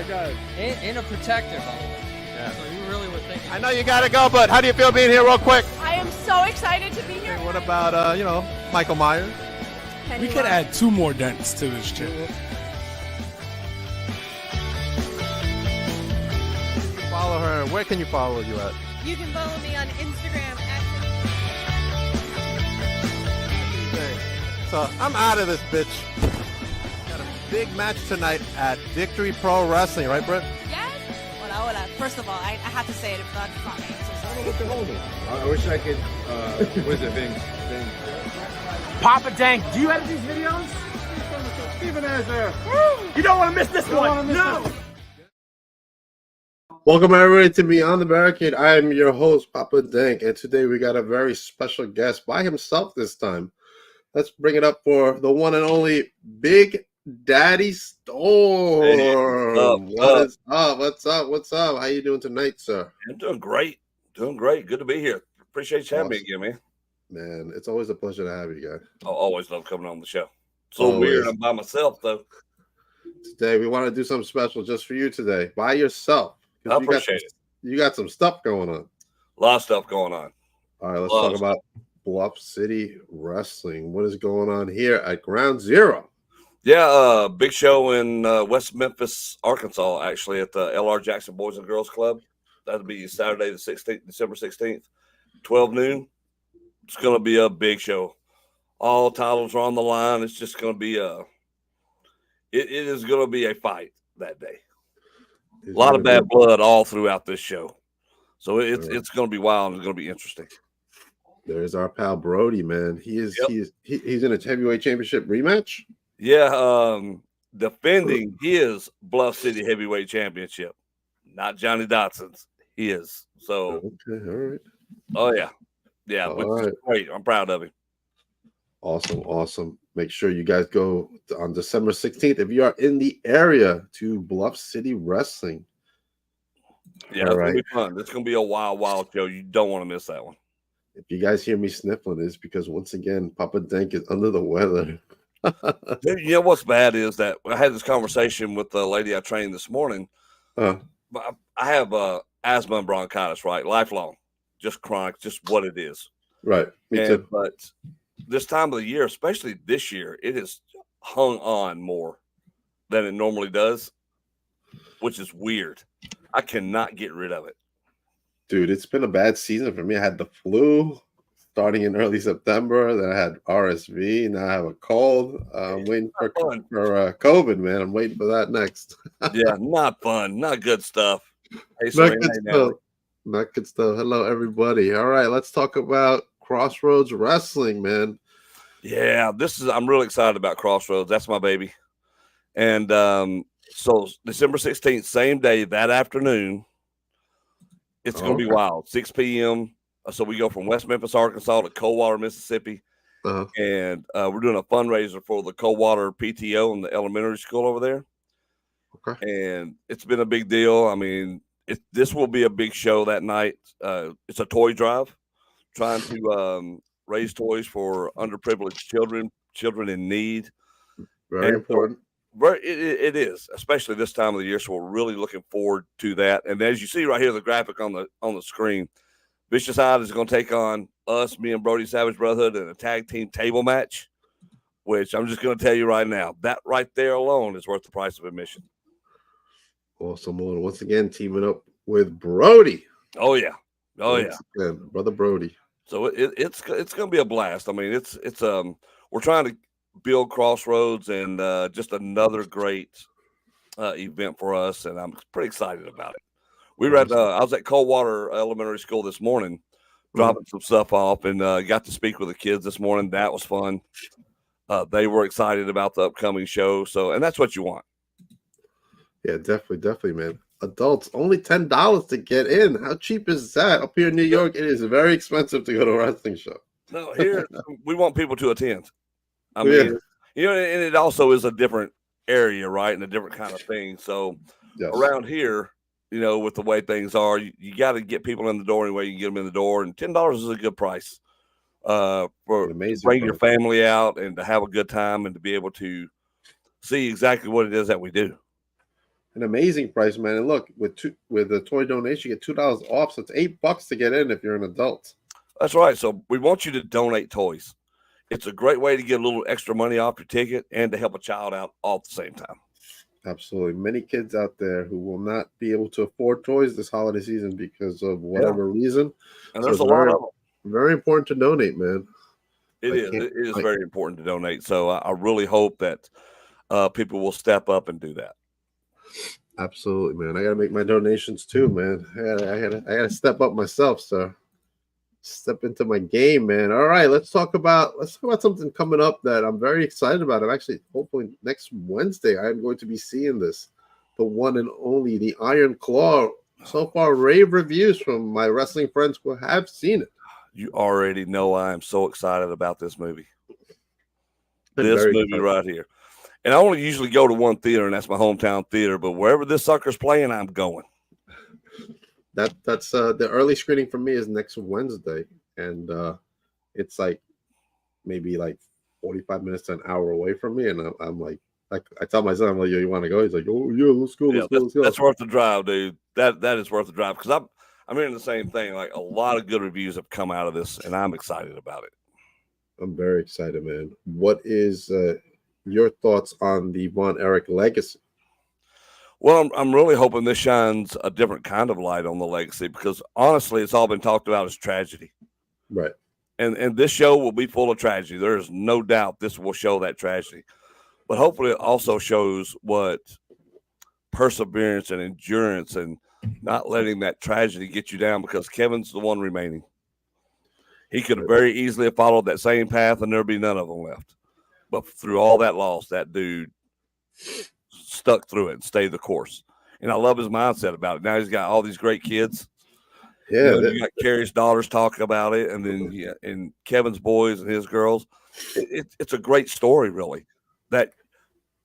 ahead. And a protector, by the way. Yeah. So you really were thinking. I know you got to go, but how do you feel being here real quick? I am so excited to be here. And what about, Michael Myers? We could add 2 more dents to this chip. Follow her. Where can you follow you at? You can follow me on Instagram at So I'm out of this bitch. Got a big match tonight at Victory Pro Wrestling, right, Britt? Yes. Hola, hola. First of all, I have to say it. If not, it's not me. I'm so sorry. I wish I could. What is it? Thing. Papa Dank, do you edit these videos? Steven Azar. You don't want to miss this one. No. Welcome everybody to Beyond the Barricade. I am your host, Papa Dank, and today we got a very special guest by himself this time. Let's bring it up for the one and only Big Daddy Storm. Hey, What's up? What's up? How you doing tonight, sir? I'm doing great. Good to be here. Appreciate you having me again, man. Man, it's always a pleasure to have you guys. I always love coming on the show. So Always. weird I'm by myself, though. Today we want to do something special just for you today, by yourself. I appreciate it. You got some stuff going on. A lot of stuff going on. All right, let's talk about Bluff City Wrestling. What is going on here at Ground Zero? Yeah, big show in West Memphis, Arkansas, actually, at the L.R. Jackson Boys and Girls Club. That'll be Saturday the 16th, December 16th, 12 noon. It's going to be a big show. All titles are on the line. It's just going to be it is going to be a fight that day. A lot of bad blood all throughout this show. So it's going to be wild and it's going to be interesting. There's our pal Brody, man. He's in a heavyweight championship rematch. Yeah, defending his Bluff City heavyweight championship, not Johnny Dotson's. His. So okay, all right. Oh yeah, which is great. I'm proud of him. Awesome. Make sure you guys go on December 16th if you are in the area to Bluff City Wrestling. Yeah, it's gonna be fun. It's gonna be a wild show. You don't want to miss that one. If you guys hear me sniffling, it's because once again, Papa Dank is under the weather. Dude, you know what's bad is that I had this conversation with the lady I trained this morning. I have asthma and bronchitis, right? Lifelong, just chronic, just what it is. Right. Me too. But this time of the year, especially this year, it has hung on more than it normally does, which is weird. I cannot get rid of it. Dude, it's been a bad season for me. I had the flu starting in early September. Then I had RSV. Now I have a cold. I'm waiting for COVID, man. I'm waiting for that next. Yeah, not fun. Not good stuff. Hey, Not good stuff. Hello, everybody. All right, let's talk about Crossroads Wrestling, man. Yeah, I'm really excited about Crossroads. That's my baby. And so December 16th, same day, that afternoon, it's going to be wild. 6 p.m. So we go from West Memphis, Arkansas to Coldwater, Mississippi. And we're doing a fundraiser for the Coldwater PTO and the elementary school over there. Okay. And it's been a big deal. I mean, this will be a big show that night. It's a toy drive, trying to raise toys for underprivileged children in need. Very important. It is, especially this time of the year. So we're really looking forward to that. And as you see right here, the graphic on the screen, Vicious Hyde is going to take on us, me and Brody Savage Brotherhood, in a tag team table match, which I'm just going to tell you right now, that right there alone is worth the price of admission. Awesome. Once again, teaming up with Brody. Oh yeah. Brother Brody. So it's going to be a blast. I mean, it's we're trying to build Crossroads and just another great event for us, and I'm pretty excited about it. We were I was at Coldwater Elementary School this morning, dropping some stuff off, and got to speak with the kids this morning. That was fun. They were excited about the upcoming show, and that's what you want. Yeah, definitely, man. Adults, only $10 to get in. How cheap is that? Up here in New York, it is very expensive to go to a wrestling show. No, here we want people to attend. I mean, and it also is a different area, right, and a different kind of thing. So around here, with the way things are, you got to get people in the door any way you can get them in the door, and $10 is a good price for bring your family out and to have a good time and to be able to see exactly what it is that we do. an amazing price, man. And look, with the toy donation, you get $2 off, so it's $8 to get in if you're an adult. That's right. So we want you to donate toys. It's a great way to get a little extra money off your ticket and to help a child out all at the same time. Absolutely. Many kids out there who will not be able to afford toys this holiday season because of whatever reason. And there's a lot of them. Very important to donate, man. It is very important to donate. So I really hope that people will step up and do that. Absolutely, man. I gotta make my donations too, man. I gotta step up myself, so step into my game, man. All right, let's talk about something coming up that I'm very excited about. I'm actually hopefully next Wednesday I am going to be seeing this, the one and only, the Iron Claw. So far, rave reviews from my wrestling friends who have seen it. You already know I am so excited about this movie. This movie right here. And I only usually go to one theater, and that's my hometown theater. But wherever this sucker's playing, I'm going. That's the early screening for me is next Wednesday, and it's like maybe like 45 minutes to an hour away from me, and I'm like I tell my son, I'm like, yo, you want to go? He's like, oh yeah, let's go, let's go. That's worth the drive, dude. That is worth the drive because I'm hearing the same thing. Like a lot of good reviews have come out of this, and I'm excited about it. I'm very excited, man. What is your thoughts on the Von Erich legacy? Well, I'm really hoping this shines a different kind of light on the legacy because honestly, it's all been talked about as tragedy. Right. And this show will be full of tragedy. There is no doubt this will show that tragedy. But hopefully it also shows what perseverance and endurance and not letting that tragedy get you down because Kevin's the one remaining. He could have very easily have followed that same path and there'd be none of them left. But through all that loss, that dude stuck through it and stayed the course. And I love his mindset about it. Now he's got all these great kids. Yeah. You got Carrie's daughters talking about it, and then and Kevin's boys and his girls. It's a great story, really, that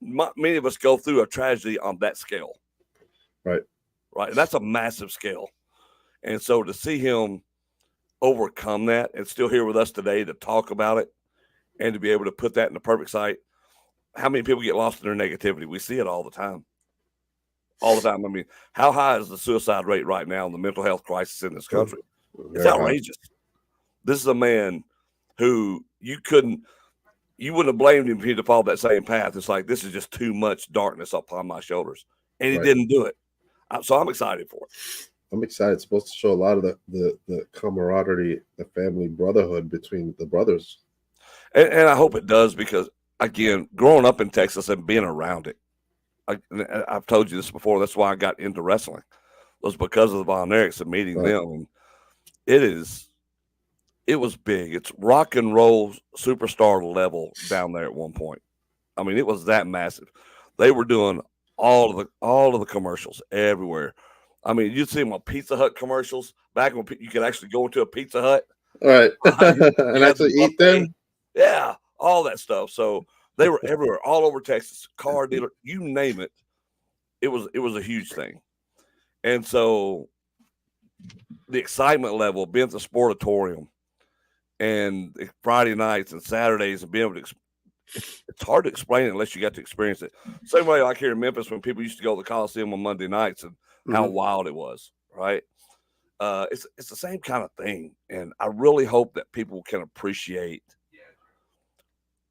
many of us go through a tragedy on that scale. Right. Right. And that's a massive scale. And so to see him overcome that and still here with us today to talk about it and to be able to put that in the perfect sight. How many people get lost in their negativity? We see it all the time. All the time. I mean, how high is the suicide rate right now in the mental health crisis in this country? It's outrageous. This is a man who you wouldn't have blamed him if he'd have followed that same path. It's like, this is just too much darkness upon my shoulders. And he didn't do it. So I'm excited for it. I'm excited. It's supposed to show a lot of the camaraderie, the family brotherhood between the brothers. And I hope it does because, again, growing up in Texas and being around it, I've told you this before. That's why I got into wrestling. It was because of the Von Erichs and meeting them. And it was big. It's rock and roll superstar level down there at one point. I mean, it was that massive. They were doing all of the commercials everywhere. I mean, you'd see them on Pizza Hut commercials back when you could actually go into a Pizza Hut. All right. And actually eat them. Yeah, all that stuff. So they were everywhere, all over Texas, car dealer, you name it. It was a huge thing. And so the excitement level of being at the Sportatorium and Friday nights and Saturdays and being able to it's hard to explain it unless you got to experience it. Same way like here in Memphis when people used to go to the Coliseum on Monday nights and how wild it was, right? It's the same kind of thing. And I really hope that people can appreciate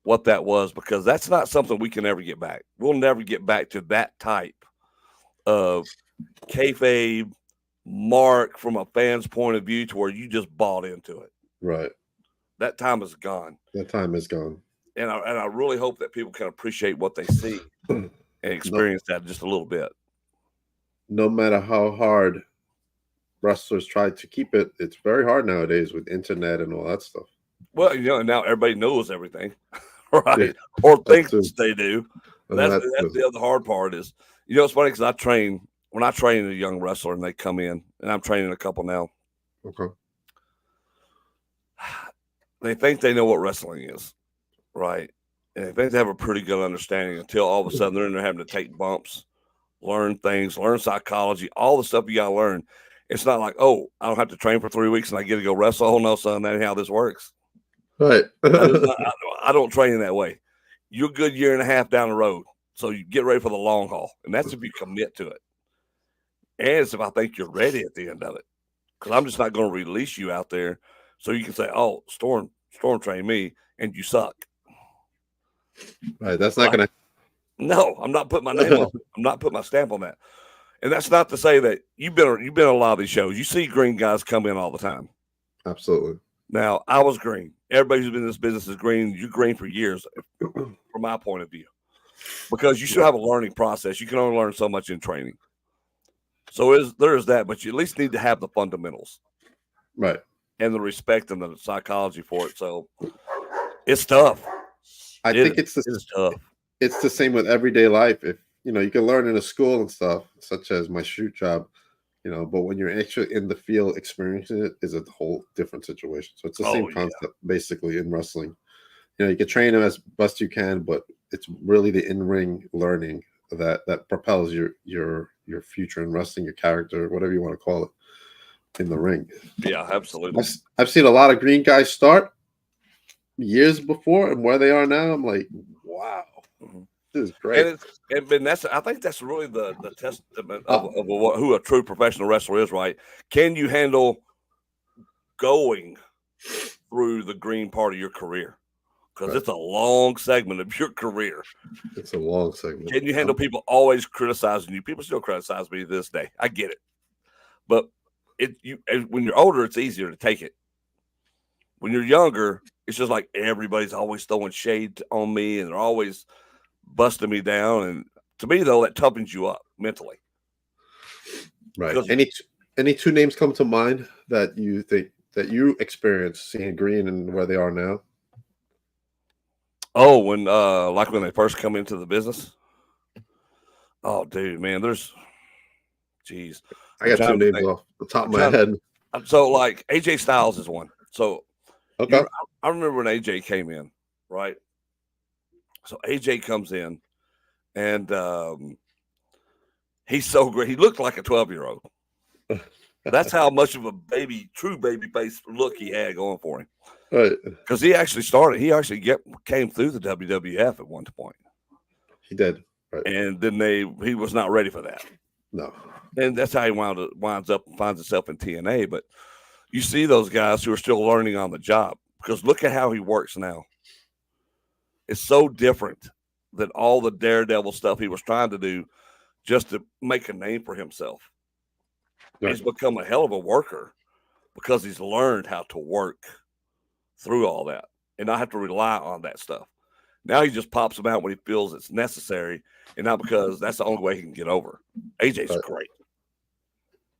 what that was because that's not something we can ever get back. We'll never get back to that type of kayfabe mark from a fan's point of view to where you just bought into it. Right. That time is gone. That time is gone. And I really hope that people can appreciate what they see and experience that just a little bit. No matter how hard wrestlers try to keep it, it's very hard nowadays with internet and all that stuff. Well, now everybody knows everything, right? Yeah, or thinks they do. That's the other hard part is, it's funny because when I train a young wrestler and they come in, and I'm training a couple now. Okay. They think they know what wrestling is, right? And they think they have a pretty good understanding until all of a sudden they're in there having to take bumps, learn things, learn psychology, all the stuff you got to learn. It's not like, oh, I don't have to train for 3 weeks and I get to go wrestle. Oh, no, son, that ain't how this works. Right. I don't train that way. You're a good year and a half down the road. So you get ready for the long haul, and that's if you commit to it. And it's if I think you're ready at the end of it, because I'm just not going to release you out there so you can say, "Oh, Storm trained me," and you suck. Right. That's not going to. No, I'm not putting my name on it. I'm not putting my stamp on that. And that's not to say that you've been on a lot of these shows. You see green guys come in all the time. Absolutely. Now, I was green. Everybody who's been in this business is green. You're green for years, from my point of view, because you should have a learning process. You can only learn so much in training. So there is that, but you at least need to have the fundamentals, right, and the respect and the psychology for it. So it's tough. I think it's tough. It's the same with everyday life. If you can learn in a school and stuff, such as my shoot job, but when you're actually in the field experiencing it is a whole different situation. So it's the same concept basically in wrestling. You can train them as best you can, but it's really the in-ring learning that propels your future in wrestling, your character, whatever you want to call it, in the ring. Yeah, absolutely. I've seen a lot of green guys start years before, and where they are now, I'm like, wow. Mm-hmm. This is great. And I think that's really the testament of who a true professional wrestler is, right? Can you handle going through the green part of your career? Because it's a long segment of your career. It's a long segment. Can you handle people always criticizing you? People still criticize me to this day. I get it. But when you're older, it's easier to take it. When you're younger, it's just like everybody's always throwing shade on me, and they're always busting me down. And to me, though, that toughens you up mentally. Right. Any two names come to mind that you think that you experienced seeing green and where they are now? Oh, when they first come into the business. Oh, dude, man, geez. I got two names off the top of my head. So, like, AJ Styles is one. So, okay. I remember when AJ came in, right? So AJ comes in, and he's so great. He looked like a 12-year-old. That's how much of a true baby face look he had going for him. Right. Because he actually started. He actually came through the WWF at one point. He did. Right. And then he was not ready for that. No. And that's how he winds up and finds himself in TNA. But you see those guys who are still learning on the job, because look at how he works now. It's so different than all the daredevil stuff he was trying to do just to make a name for himself. Right. He's become a hell of a worker because he's learned how to work through all that and not have to rely on that stuff. Now he just pops them out when he feels it's necessary, and not because that's the only way he can get over. AJ's great.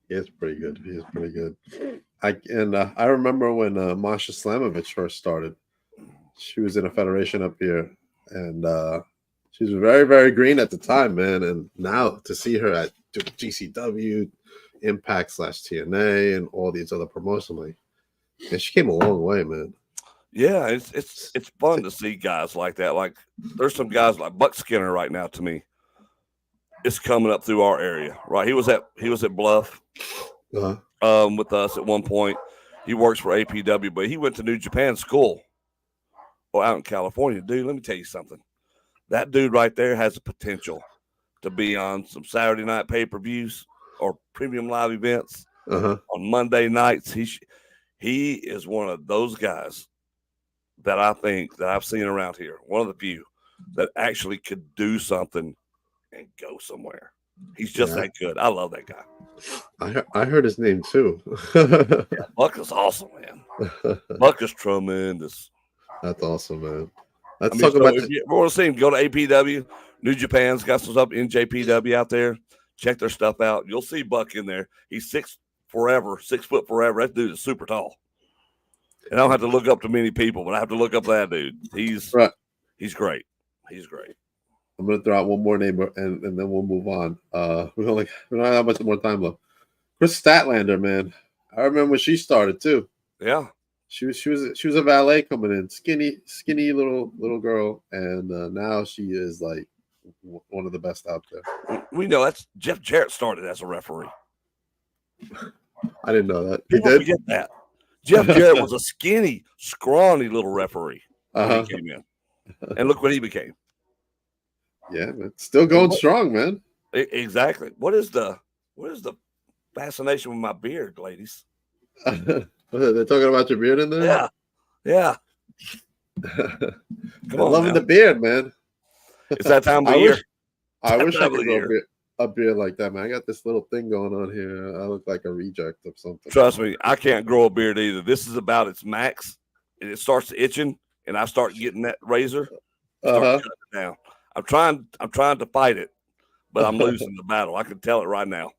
He is pretty good. He is pretty good. I remember when Masha Slamovich first started. She was in a federation up here, and she was very, very green at the time, man. And now to see her at GCW, Impact / TNA, and all these other promotions, and she came a long way, man. Yeah, it's fun to see guys like that. Like, there's some guys like Buck Skinner right now. To me, it's coming up through our area, right? He was at Bluff with us at one point. He works for APW, but he went to New Japan school. Out in California, dude, let me tell you something. That dude right there has the potential to be on some Saturday night pay-per-views or premium live events on Monday nights. He is one of those guys that I think that I've seen around here, one of the few that actually could do something and go somewhere. He's just that good. I love that guy. I heard his name too. Buck is awesome, man. Buck is tremendous. That's awesome, man. Let's talk about. If you want to see him, go to APW. New Japan's got some stuff in JPW out there. Check their stuff out. You'll see Buck in there. He's 6 foot forever. That dude is super tall. And I don't have to look up to many people, but I have to look up that dude. He's great. He's great. I'm gonna throw out one more name, and then we'll move on. We don't have much more time left. Chris Statlander, man. I remember when she started too. Yeah. She was a valet coming in, skinny little girl, and now she is like one of the best out there. We know that's Jeff Jarrett started as a referee. I didn't know that. People forget that. Jeff Jarrett was a skinny, scrawny little referee when he came in, and look what he became. Yeah, man. Still going strong, man. Exactly. What is the fascination with my beard, ladies? They're talking about your beard in there? Yeah. Yeah. They're loving the beard, man. It's that time of the year. I wish I Time of could the grow year. a beard like that, man. I got this little thing going on here. I look like a reject of something. Trust me, I can't grow a beard either. This is about its max, and it starts itching, and I start getting that razor, start cutting it down. I'm trying to fight it, but I'm losing the battle. I can tell it right now.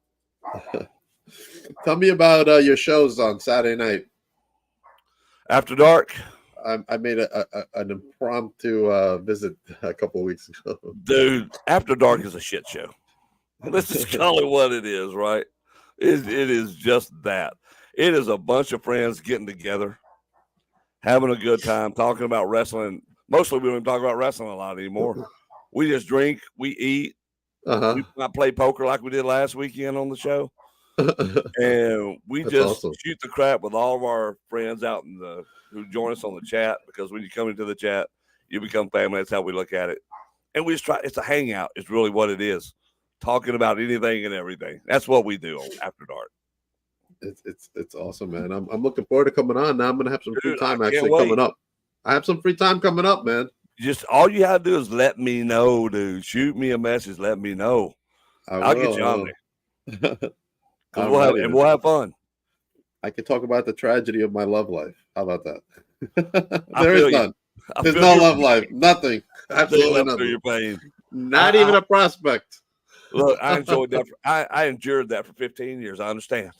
Tell me about your shows on Saturday night. After dark. I made an impromptu visit a couple of weeks ago. Dude, After Dark is a shit show. Let's just call it what it is, right? It is just that. It is a bunch of friends getting together, having a good time, talking about wrestling. Mostly we don't talk about wrestling a lot anymore. We just drink, we eat. We might play poker like we did last weekend on the show. And we just shoot the crap with all of our friends out in who join us on the chat, because when you come into the chat, you become family. That's how we look at it. And we just try, it's a hangout. It's really what it is. Talking about anything and everything. That's what we do on After Dark. It's awesome, man. I'm looking forward to coming on. Now I'm gonna have some free time coming up. I have some free time coming up, man. Just all you have to do is let me know, dude. Shoot me a message, let me know. I'll get you on there. We'll have fun. I could talk about the tragedy of my love life. How about that? There is none. There's no love life. Nothing. Absolutely nothing. Your pain. Not even a prospect. Look, I enjoyed that. I endured that for 15 years. I understand.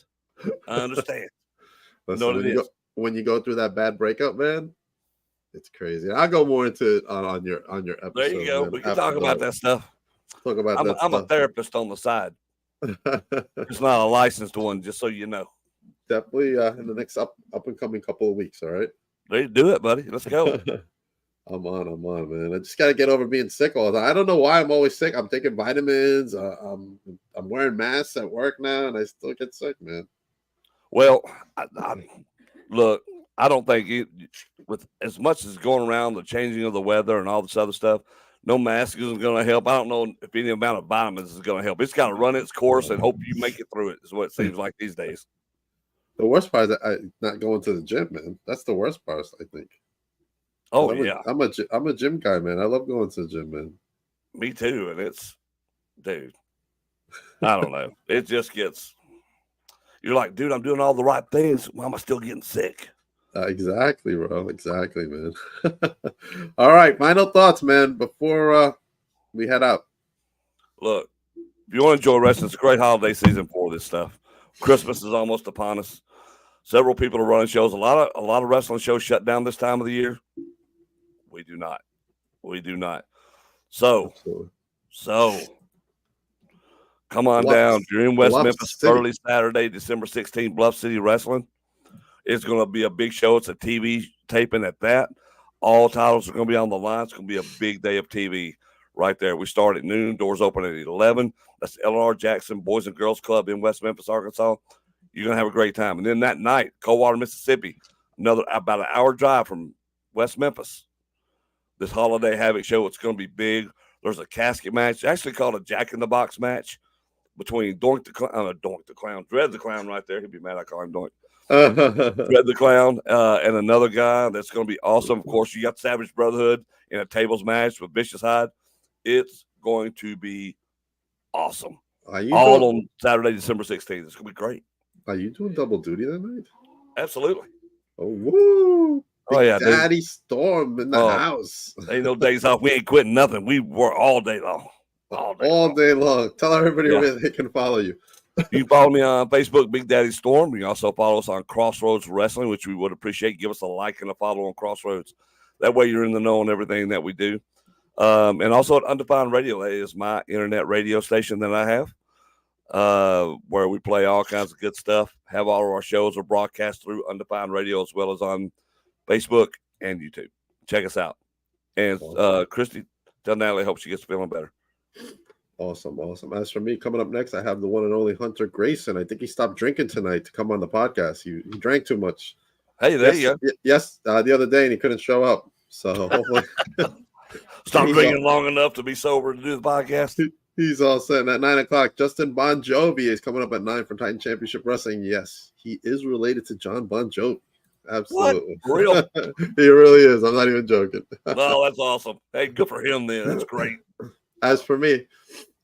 Listen, when you go through that bad breakup, man, it's crazy. I'll go more into it on your episode. There you go. Man, we can talk about that stuff. Talk about that. I'm a therapist on the side. It's not a licensed one, just so you know. Definitely in the next up and coming couple of weeks. All right. Ready to do it, buddy. Let's go. I'm on, man. I just got to get over being sick all the time. I don't know why I'm always sick. I'm taking vitamins. I'm wearing masks at work now, and I still get sick, man. Well, look, I don't think with as much as going around the changing of the weather and all this other stuff, no mask isn't going to help. I don't know if any amount of vitamins is going to help. It's got to run its course and hope you make it through it, is what it seems like these days. The worst part is not going to the gym, man. That's the worst part, I think. Oh, I'm a gym guy, man. I love going to the gym, man. Me too. And dude, I don't know. It just gets, you're like, dude, I'm doing all the right things. Why am I still getting sick? Exactly, bro. Exactly, man. All right. Final thoughts, man, before we head out. Look, if you want to enjoy wrestling, it's a great holiday season for this stuff. Christmas is almost upon us. Several people are running shows. A lot of wrestling shows shut down this time of the year. We do not. So come on down. If you're in West Memphis, early Saturday, December 16th, Bluff City Wrestling. It's going to be a big show. It's a TV taping at that. All titles are going to be on the line. It's going to be a big day of TV right there. We start at noon. Doors open at 11. That's LR Jackson Boys and Girls Club in West Memphis, Arkansas. You're going to have a great time. And then that night, Coldwater, Mississippi, another about an hour drive from West Memphis. This Holiday Havoc show, it's going to be big. There's a casket match, actually called a Jack in the Box match between Doink the Clown, Dread the Clown right there. He'd be mad I call him Doink. Dread the Clown and another guy that's going to be awesome. Of course, you got Savage Brotherhood in a tables match with Vicious Hyde. It's going to be awesome. All on Saturday, December 16th. It's going to be great. Are you doing double duty that night? Absolutely. Oh, woo. Oh, yeah, Daddy dude. Storm in the house. Ain't no days off. We ain't quitting nothing. We work all day long. All day long. Tell everybody where they can follow you. You can follow me on Facebook, Big Daddy Storm. You can also follow us on Crossroads Wrestling, which we would appreciate. Give us a like and a follow on Crossroads. That way you're in the know on everything that we do. And also at Undefined Radio. That is my internet radio station that I have, where we play all kinds of good stuff. Have all of our shows are broadcast through Undefined Radio as well as on Facebook and YouTube. Check us out. And Christy, tell Natalie, hope she gets feeling better. Awesome. As for me, coming up next, I have the one and only Hunter Grayson. I think he stopped drinking tonight to come on the podcast. He drank too much. Hey, there you go. Yes, the other day, and he couldn't show up. So hopefully. Stop He's drinking long enough to be sober to do the podcast. He's all set. And at 9 o'clock, Justin Bon Jovi is coming up at 9 for Titan Championship Wrestling. Yes, he is related to John Bon Jovi. Absolutely. What? Real? He really is. I'm not even joking. No, that's awesome. Hey, good for him then. That's great. As for me,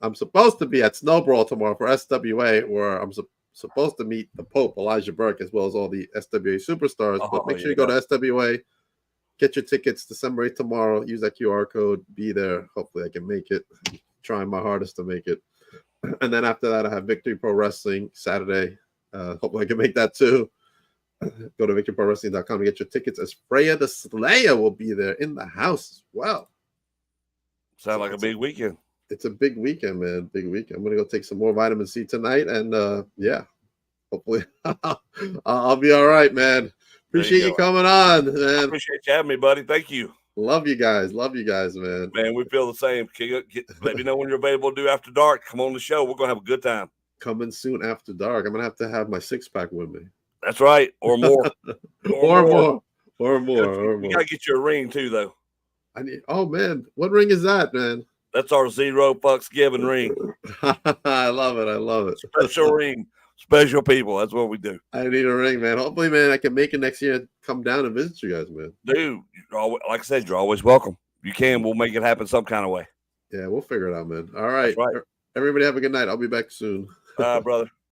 I'm supposed to be at Snowball tomorrow for SWA, where I'm supposed to meet the Pope, Elijah Burke, as well as all the SWA superstars. But make sure you go to SWA, get your tickets December 8th tomorrow. Use that QR code. Be there. Hopefully I can make it. Trying my hardest to make it. And then after that, I have Victory Pro Wrestling Saturday. Hopefully I can make that too. Go to victoryprowrestling.com to get your tickets, as Freya the Slayer will be there in the house as well. Sound like a big weekend. It's a big weekend, man. Big weekend. I'm gonna go take some more vitamin C tonight, and yeah, hopefully I'll be all right, man. Appreciate you coming on, man. I appreciate you having me, buddy. Thank you. Love you guys, man. Man, we feel the same. Let me know when you're available to do After Dark. Come on the show. We're gonna have a good time. Coming soon after dark. I'm gonna have to have my 6-pack with me. That's right, or more, or more. You gotta get you a ring too, though. Oh man, what ring is that, man? That's our zero fucks given ring. I love it. Special ring, special people. That's what we do. I need a ring, man. Hopefully, man, I can make it next year and come down and visit you guys, man. Dude, like I said, you're always welcome. You can. We'll make it happen some kind of way. Yeah, we'll figure it out, man. All right. That's right. Everybody have a good night. I'll be back soon. Brother.